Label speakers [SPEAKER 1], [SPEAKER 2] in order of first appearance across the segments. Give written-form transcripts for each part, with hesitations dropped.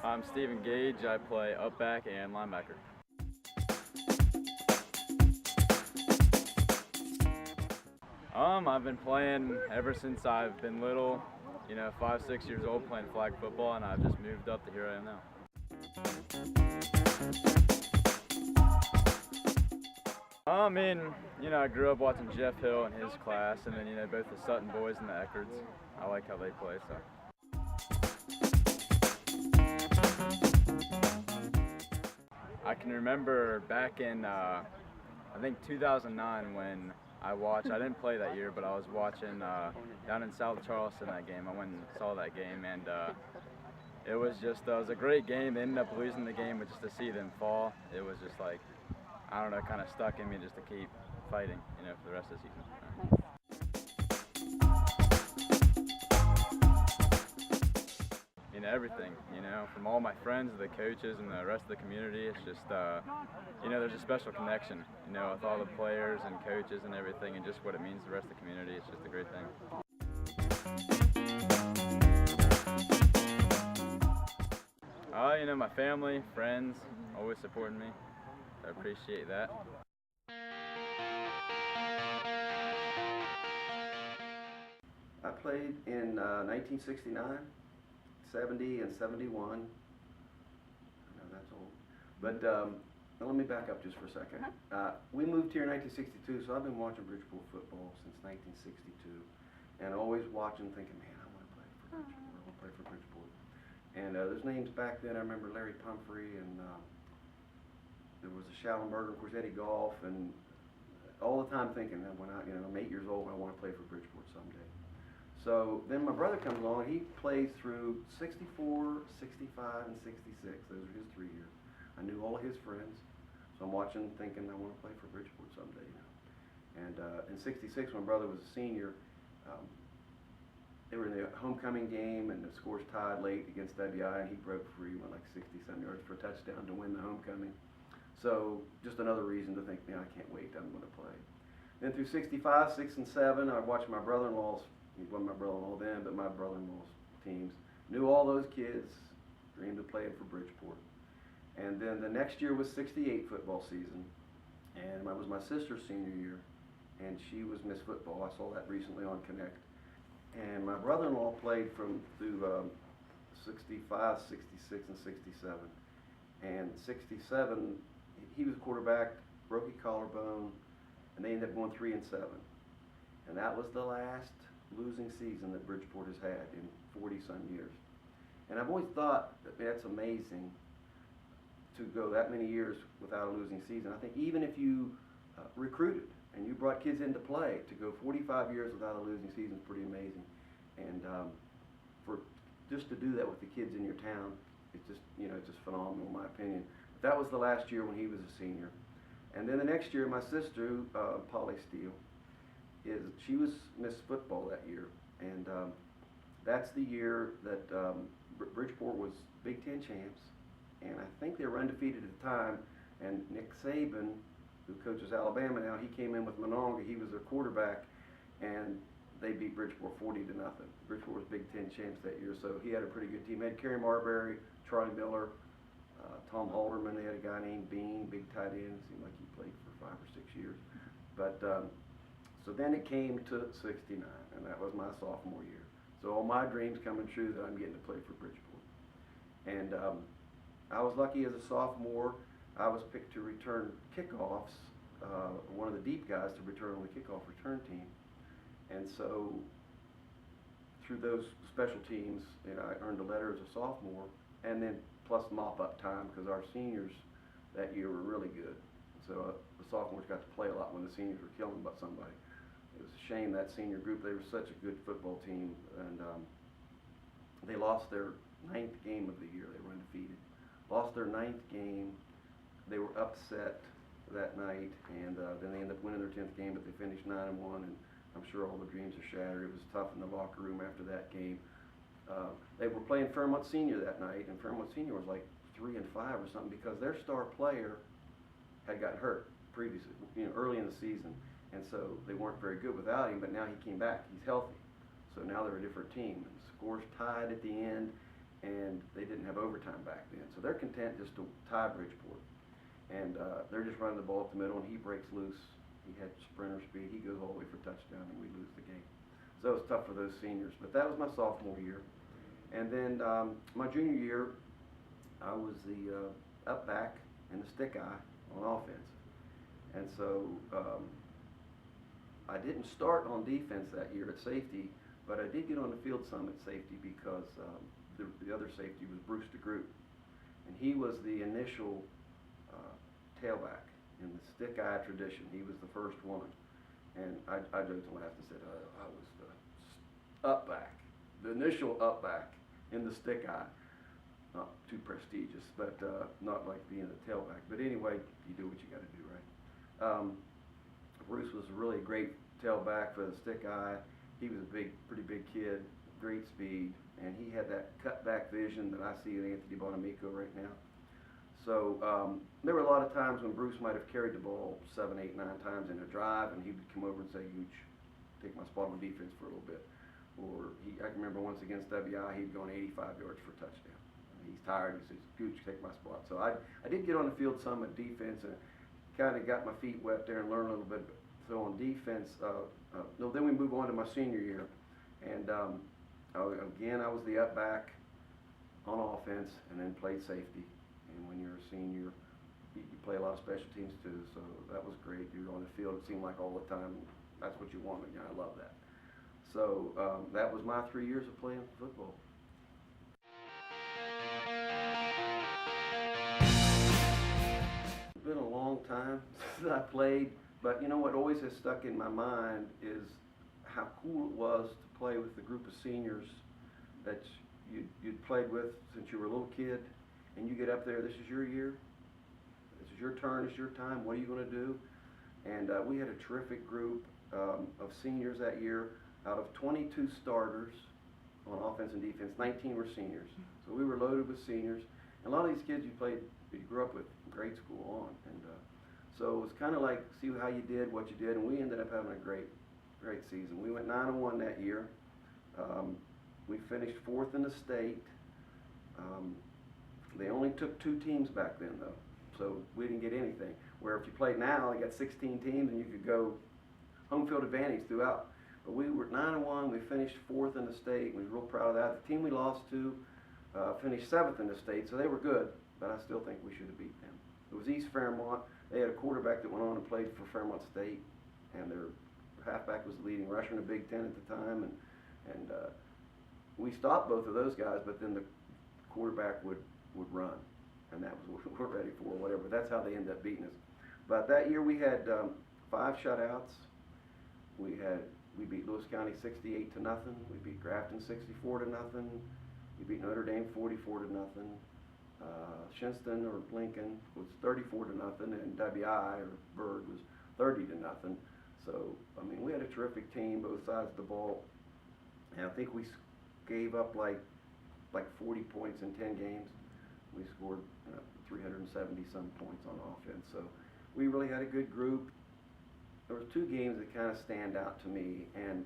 [SPEAKER 1] I'm Stephen Gage. I play up back and linebacker. I've been playing ever since I've been little, 5, 6 years old, playing flag football, and I've just moved up to here I am now. I grew up watching Jeff Hill and his class, and then, both the Sutton boys and the Eckards. I like how they play, so. I can remember back in, I think 2009 when I didn't play that year, but I was watching down in South Charleston that game. I went and saw that game, and it was a great game. They ended up losing the game, but just to see them fall, it was just like, I don't know, kind of stuck in me just to keep fighting, for the rest of the season. Everything, from all my friends, the coaches, and the rest of the community. It's just, there's a special connection, with all the players and coaches and everything, and just what it means to the rest of the community. It's just a great thing. My family, friends, always supporting me. I appreciate that.
[SPEAKER 2] I played in 1969, 70, and 71. I know that's old. But let me back up just for a second. We moved here in 1962, so I've been watching Bridgeport football since 1962. And always watching, thinking, man, I want to play for Bridgeport. I want to play for Bridgeport. And there's names back then. I remember Larry Pumphrey, and there was a Schallenberger, of course, Eddie Goff, and all the time thinking that when I'm 8 years old, I want to play for Bridgeport someday. So then my brother comes along. He plays through 64, 65, and 66. Those are his 3 years. I knew all his friends, so I'm watching, thinking I want to play for Bridgeport someday. And in '66, when my brother was a senior, they were in the homecoming game, and the scores tied late against WI, and he broke free, went like 60-some yards for a touchdown to win the homecoming. So just another reason to think, man, I can't wait. I'm going to play. Then through 65, 6, and 7, I watched my brother-in-law's. He wasn't my brother-in-law then, but my brother-in-law's teams. Knew all those kids, dreamed of playing for Bridgeport. And then the next year was '68 football season, and it was my sister's senior year, and she was Miss Football. I saw that recently on Connect. And my brother-in-law played through 65, 66, and 67. And 67, he was quarterback, broke a collarbone, and they ended up going 3-7. And that was the last losing season that Bridgeport has had in 40-some years. And I've always thought that that's amazing to go that many years without a losing season. I think even if you recruited and you brought kids into play, to go 45 years without a losing season is pretty amazing. And for just to do that with the kids in your town, it's just, it's just phenomenal in my opinion. But that was the last year when he was a senior. And then the next year, my sister, Polly Steele, she was Miss Football that year, and that's the year that Bridgeport was Big Ten champs, and I think they were undefeated at the time. And Nick Saban, who coaches Alabama now, he came in with Monongah. He was their quarterback, and they beat Bridgeport 40-0. Bridgeport was Big Ten champs that year, so he had a pretty good team. They had Kerry Marbury, Charlie Miller, Tom Halderman. They had a guy named Bean, big tight end. Seemed like he played for 5 or 6 years, but. So then it came to '69, and that was my sophomore year. So all my dreams coming true that I'm getting to play for Bridgeport. And I was lucky as a sophomore. I was picked to return kickoffs, one of the deep guys to return on the kickoff return team. And so through those special teams, I earned a letter as a sophomore, and then plus mop-up time because our seniors that year were really good. So the sophomores got to play a lot when the seniors were killing about somebody. It was a shame, that senior group. They were such a good football team, and they lost their 9th game of the year. They were undefeated. Lost their 9th game. They were upset that night, and then they ended up winning their 10th game, but they finished 9-1, and I'm sure all the dreams are shattered. It was tough in the locker room after that game. They were playing Fairmont Senior that night, and Fairmont Senior was like 3-5 or something because their star player had gotten hurt previously, early in the season. And so they weren't very good without him, but now he came back. He's healthy. So now they're a different team. And the score's tied at the end, and they didn't have overtime back then. So they're content just to tie Bridgeport. And they're just running the ball up the middle, and he breaks loose. He had sprinter speed. He goes all the way for touchdown, and we lose the game. So it was tough for those seniors. But that was my sophomore year. And then my junior year, I was the up back and the stick eye on offense. And so I didn't start on defense that year at safety, but I did get on the field some at safety because the other safety was Bruce DeGroot. And he was the initial tailback in the stick eye tradition. He was the first one. And I joked and laughed and said, I was the up back, the initial up back in the stick eye. Not too prestigious, but not like being a tailback. But anyway, you do what you got to do, right? Bruce was a really great tailback for the stick eye. He was a pretty big kid, great speed, and he had that cutback vision that I see in Anthony Bonamico right now. So there were a lot of times when Bruce might have carried the ball 7, 8, 9 times in a drive, and he would come over and say, Gooch, take my spot on defense for a little bit. Or I can remember once against WI, he'd gone 85 yards for a touchdown. He's tired. He says, Gooch, take my spot. So I did get on the field some at defense and kind of got my feet wet there and learned a little bit. So on defense, then we move on to my senior year. And again, I was the up back on offense and then played safety. And when you're a senior, you play a lot of special teams too. So that was great. You were on the field, it seemed like all the time. That's what you wanted. And I love that. So that was my 3 years of playing football. It's been a long time since I played, but you know what always has stuck in my mind is how cool it was to play with the group of seniors that you'd played with since you were a little kid, and you get up there, this is your year, this is your turn, it's your time, what are you going to do? And we had a terrific group of seniors that year. Out of 22 starters on offense and defense, 19 were seniors. So we were loaded with seniors. And a lot of these kids you grew up with from grade school on. And so it was kind of like, see how you did, what you did, and we ended up having a great season. We went 9-1 that year. We finished 4th in the state. They only took 2 teams back then, though, so we didn't get anything. Where if you played now, you got 16 teams, and you could go home field advantage throughout. But we were 9-1. We finished 4th in the state. We were real proud of that. The team we lost to finished 7th in the state, so they were good. But I still think we should have beat them. It was East Fairmont. They had a quarterback that went on and played for Fairmont State, and their halfback was the leading rusher in the Big Ten at the time. And we stopped both of those guys, but then the quarterback would run, and that was what we're ready for, whatever. That's how they ended up beating us. But that year we had 5 shutouts. We beat Lewis County 68-0. We beat Grafton 64-0. We beat Notre Dame 44-0. Shinston or Lincoln was 34-0, and WI or Berg was 30-0. So I mean, we had a terrific team, both sides of the ball, and I think we gave up like 40 points in 10 games. We scored 370 some points on offense. So we really had a good group. There were 2 games that kind of stand out to me, and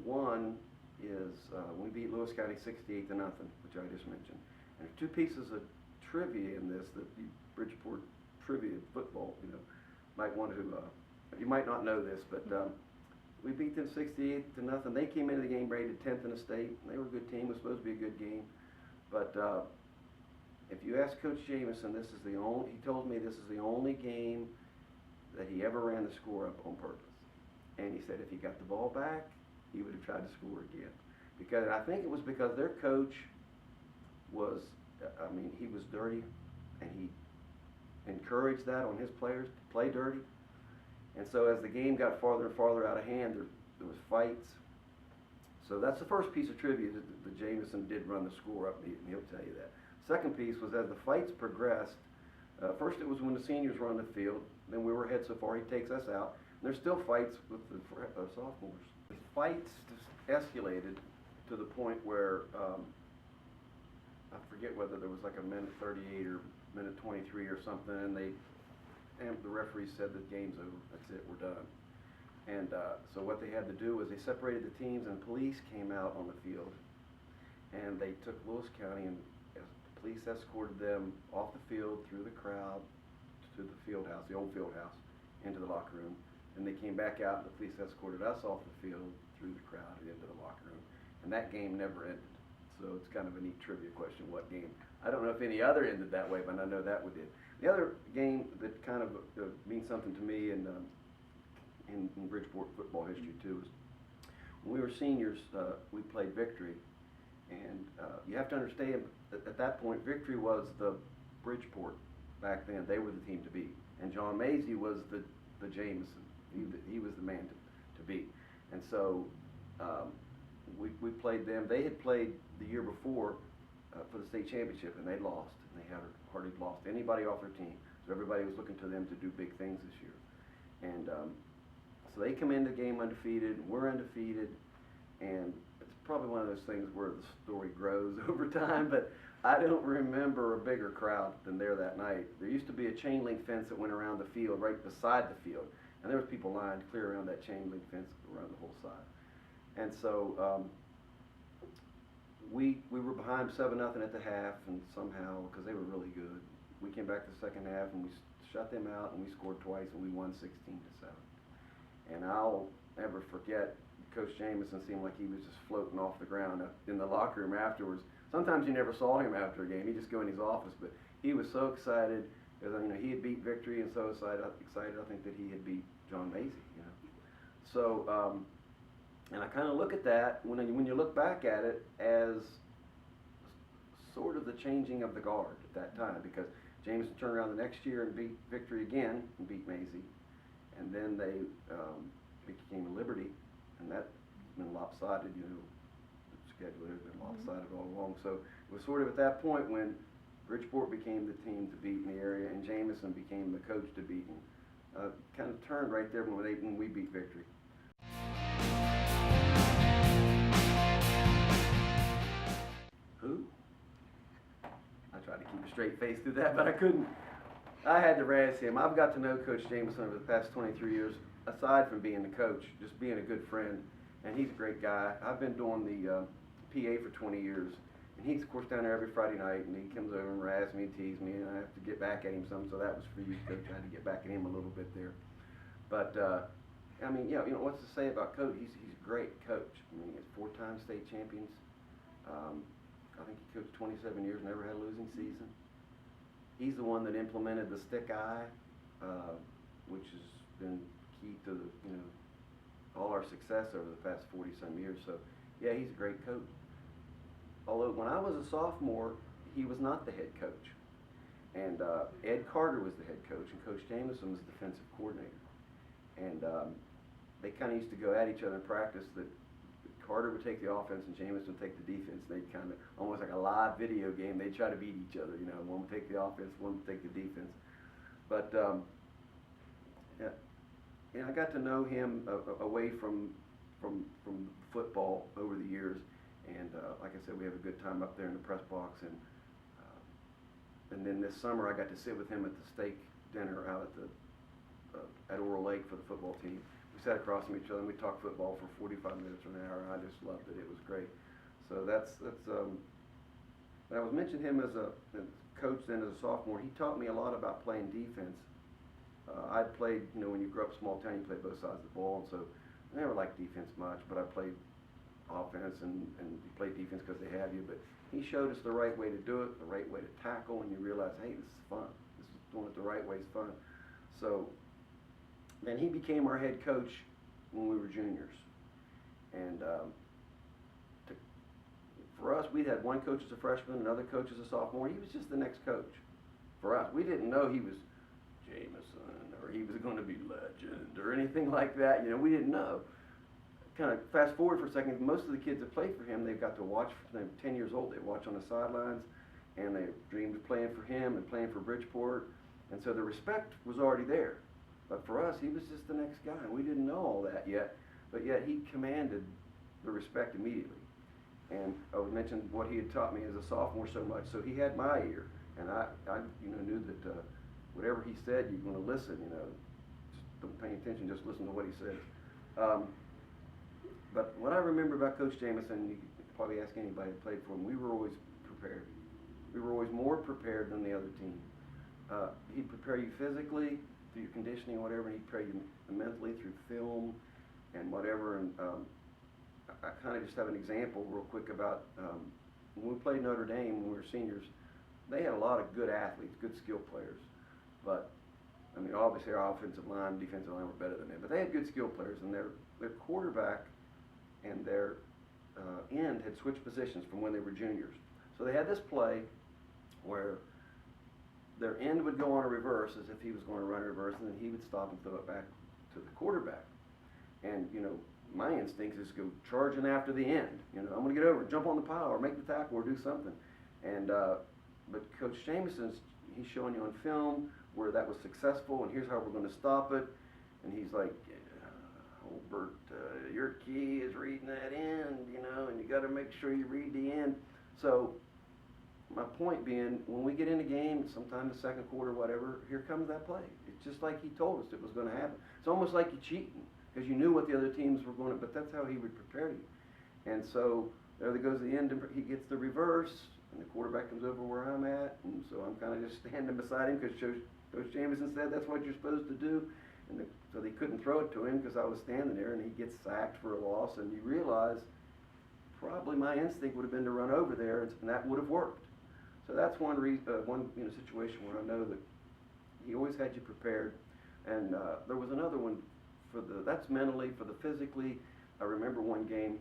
[SPEAKER 2] one is we beat Lewis County 68-0, which I just mentioned. And there's 2 pieces of trivia in this that you Bridgeport trivia football, might want to. You might not know this, but we beat them 68-0. They came into the game rated 10th in the state. They were a good team. It was supposed to be a good game, but if you ask Coach Jameson, he told me this is the only game that he ever ran the score up on purpose. And he said if he got the ball back, he would have tried to score again. Because I think it was because their coach was, he was dirty, and he encouraged that on his players to play dirty. And so as the game got farther and farther out of hand, there was fights. So that's the first piece of trivia that Jameson did run the score up, and he'll tell you that. Second piece was as the fights progressed, first it was when the seniors were on the field, then we were ahead so far he takes us out. And there's still fights with the sophomores. The fights escalated to the point where, I forget whether there was like a minute 38 or minute 23 or something, and the referee said the game's over, that's it, we're done. And so what they had to do was they separated the teams, and police came out on the field, and they took Lewis County, and police escorted them off the field through the crowd to the field house, the old field house, into the locker room. And they came back out, and the police escorted us off the field through the crowd and into the locker room. And that game never ended. So it's kind of a neat trivia question, what game. I don't know if any other ended that way, but I know that one did. The other game that kind of means something to me in Bridgeport football history too is when we were seniors, we played Victory. And you have to understand that at that point, Victory was the Bridgeport back then. They were the team to beat. And John Mazie was the Jameson. He was the man to beat. And so we played them. They had played the year before for the state championship, and they lost. And they had hardly lost anybody off their team. So everybody was looking to them to do big things this year. And so they come into the game undefeated. We're undefeated. And it's probably one of those things where the story grows over time, but I don't remember a bigger crowd than there that night. There used to be a chain link fence that went around the field, right beside the field, and there was people lined clear around that chain link fence around the whole side. And so we were behind 7-0 at the half, and somehow, because they were really good, we came back to the second half and we shut them out, and we scored twice, and we won 16-7. And I'll never forget Coach Jameson seemed like he was just floating off the ground in the locker room afterwards. Sometimes you never saw him after a game. He'd just go in his office, but he was so excited because he had beat Victory, and so excited I think that he had beat John Mazie. So and I kind of look at that when you look back at it as sort of the changing of the guard at that time, because Jameson turned around the next year and beat Victory again and beat Mazie, and then they became Liberty. And that's been lopsided, the schedule has been lopsided all along. So it was sort of at that point when Bridgeport became the team to beat in the area, and Jameson became the coach to beat. And kind of turned right there when we beat Victory. Who? I tried to keep a straight face through that, but I couldn't. I had to razz him. I've got to know Coach Jameson over the past 23 years. Aside from being the coach, just being a good friend, and he's a great guy. I've been doing the PA for 20 years, and he's of course down there every Friday night, and he comes over and razz me and tease me, and I have to get back at him some. So that was for you, Coach. I had to get back at him a little bit there. But I mean, what's to say about Coach? He's a great coach. I mean, he's 4-time state champions. I think he coached 27 years, never had a losing season. He's the one that implemented the stick eye, which has been key to all our success over the past 40-some years. So yeah, he's a great coach. Although when I was a sophomore, he was not the head coach, and Ed Carter was the head coach, and Coach Jameson was the defensive coordinator. And they kind of used to go at each other in practice. That Carter would take the offense and Jameson would take the defense. They'd kind of almost like a live video game. They'd try to beat each other. One would take the offense, one would take the defense. But yeah. And I got to know him away from football over the years, and like I said, we have a good time up there in the press box, and then this summer I got to sit with him at the steak dinner out at Oral Lake for the football team. We sat across from each other and we talked football for 45 minutes or an hour, and I just loved it. It was great. So that's I was mentioning him as a coach then as a sophomore. He taught me a lot about playing defense. I'd played, when you grew up small town, you play both sides of the ball, and so I never liked defense much, but I played offense, and you play defense because they have you. But he showed us the right way to do it, the right way to tackle, and you realize, hey, this is fun. This is doing it the right way is fun. So then he became our head coach when we were juniors. And for us, we had one coach as a freshman, another coach as a sophomore. He was just the next coach for us. We didn't know he was Jameson, or he was going to be legend, or anything like that. We didn't know. Kind of fast forward for a second, most of the kids that played for him, they've got to watch, they're 10 years old, they watch on the sidelines, and they dreamed of playing for him and playing for Bridgeport, and so the respect was already there. But for us, he was just the next guy, and we didn't know all that yet, but yet he commanded the respect immediately. And I would mention what he had taught me as a sophomore so much, so he had my ear, and I knew that whatever he said, you're going to listen, just don't pay attention, just listen to what he says. But what I remember about Coach Jameson, you could probably ask anybody who played for him, we were always prepared. We were always more prepared than the other team. He'd prepare you physically through your conditioning or whatever, and he'd prepare you mentally through film and whatever. And I kind of just have an example real quick about when we played Notre Dame when we were seniors. They had a lot of good athletes, good skill players, but I mean, obviously our offensive line, defensive line were better than them, but they had good skill players, and their quarterback and their end had switched positions from when they were juniors. So they had this play where their end would go on a reverse as if he was going to run a reverse, and then he would stop and throw it back to the quarterback. And, you know, my instinct is to go charging after the end. You know, I'm going to get over, jump on the pile, or make the tackle, or do something. And but Coach Jameson's, he's showing you on film where that was successful, and here's how we're going to stop it. And he's like, Holbert, your key is reading that end, you know, and you got to make sure you read the end. So my point being, when we get in a game, sometime the second quarter, whatever, here comes that play. It's just like he told us it was going to happen. It's almost like you cheating, because you knew what the other teams were going to, but that's how he would prepare you. And so there goes the end, he gets the reverse, and the quarterback comes over where I'm at, and so I'm kind of just standing beside him because Coach Jameson said that's what you're supposed to do. And so they couldn't throw it to him because I was standing there, and he gets sacked for a loss, and you realize probably my instinct would have been to run over there, and that would have worked. So that's one situation where I know that he always had you prepared. And there was another one that's mentally. For the physically, I remember one game,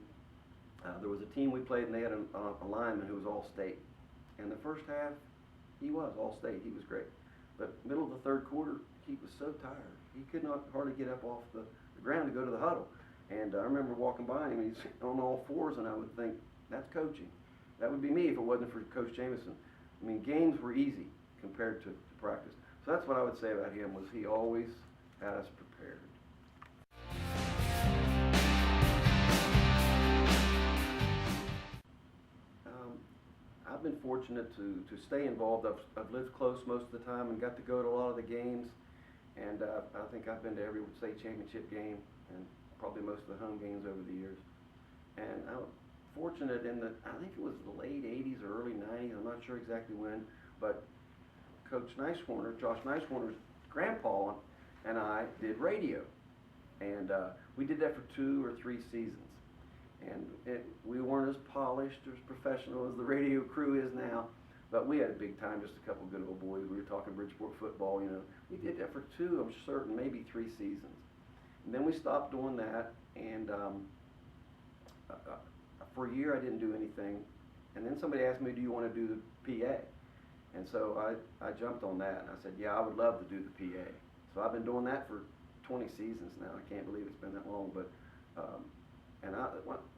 [SPEAKER 2] there was a team we played, and they had a lineman who was all-state. And the first half, he was all-state. He was great. But middle of the third quarter, he was so tired. He could not hardly get up off the ground to go to the huddle. And I remember walking by him, he's on all fours, and I would think, that's coaching. That would be me if it wasn't for Coach Jameson. I mean, games were easy compared to practice. So that's what I would say about him, was he always had us prepared. I've been fortunate to stay involved. I've lived close most of the time and got to go to a lot of the games. And I think I've been to every state championship game and probably most of the home games over the years. And I'm fortunate in that I think it was the late 80s or early 90s, I'm not sure exactly when, but Coach Nicewarner, Josh Nicewarner's grandpa and I did radio. And we did that for 2 or 3 seasons. And we weren't as polished or as professional as the radio crew is now, but we had a big time, just a couple good old boys. We were talking Bridgeport football, you know. We did that for 2, I'm certain, maybe 3 seasons. And then we stopped doing that, and for a year I didn't do anything. And then somebody asked me, do you want to do the PA? And so I jumped on that, and I said, yeah, I would love to do the PA. So I've been doing that for 20 seasons now. I can't believe it's been that long, but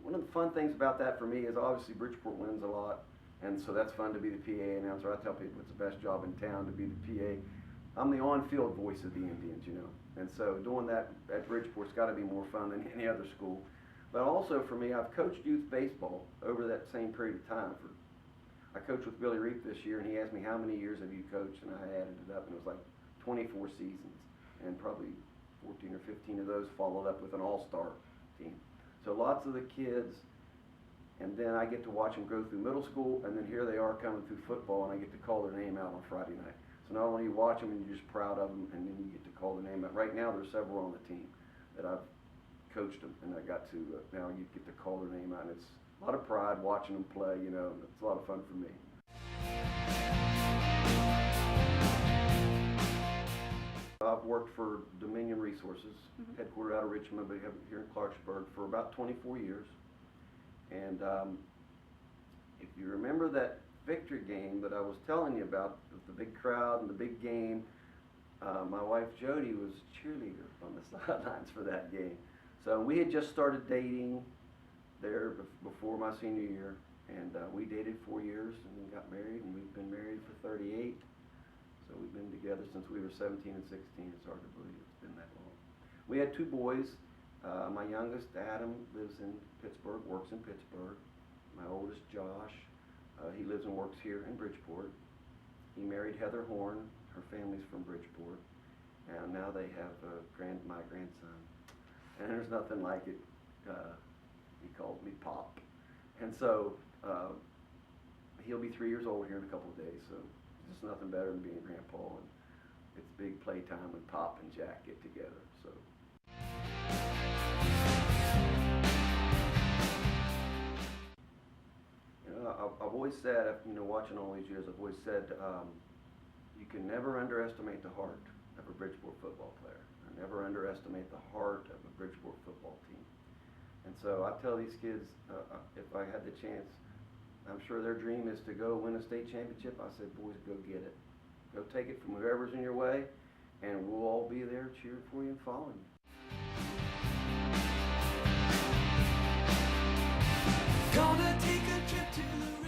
[SPEAKER 2] one of the fun things about that for me is obviously Bridgeport wins a lot, and so that's fun to be the PA announcer. I tell people it's the best job in town to be the PA. I'm the on-field voice of the Indians, you know, and so doing that at Bridgeport's got to be more fun than any other school. But also for me, I've coached youth baseball over that same period of time. I coached with Billy Reap this year, and he asked me how many years have you coached, and I added it up, and it was like 24 seasons, and probably 14 or 15 of those followed up with an all-star team. So lots of the kids, and then I get to watch them go through middle school, and then here they are coming through football, and I get to call their name out on Friday night. So not only you watch them and you're just proud of them, and then you get to call their name out. Right now there's several on the team that I've coached them, and I got to, now you get to call their name out, and it's a lot of pride watching them play, you know, it's a lot of fun for me. I've worked for Dominion Resources, headquartered out of Richmond, but here in Clarksburg for about 24 years. And if you remember that victory game that I was telling you about, with the big crowd and the big game, my wife Jody was cheerleader on the sidelines for that game. So we had just started dating there before my senior year, and we dated 4 years and then got married, and we've been married for 38. So we've been together since we were 17 and 16. It's hard to believe it's been that long. We had 2 boys. My youngest, Adam, lives in Pittsburgh, works in Pittsburgh. My oldest, Josh, he lives and works here in Bridgeport. He married Heather Horn. Her family's from Bridgeport. And now they have my grandson. and there's nothing like it. He calls me Pop. And so he'll be 3 years old here in a couple of days, so it's just nothing better than being Grandpa, and it's big playtime when Pop and Jack get together. So. I've always said, watching all these years, I've always said you can never underestimate the heart of a Bridgeport football player. Or never underestimate the heart of a Bridgeport football team. And so I tell these kids, if I had the chance, I'm sure their dream is to go win a state championship. I said, boys, go get it. Go take it from whoever's in your way, and we'll all be there cheering for you and following you.
[SPEAKER 3] Gonna take a trip to the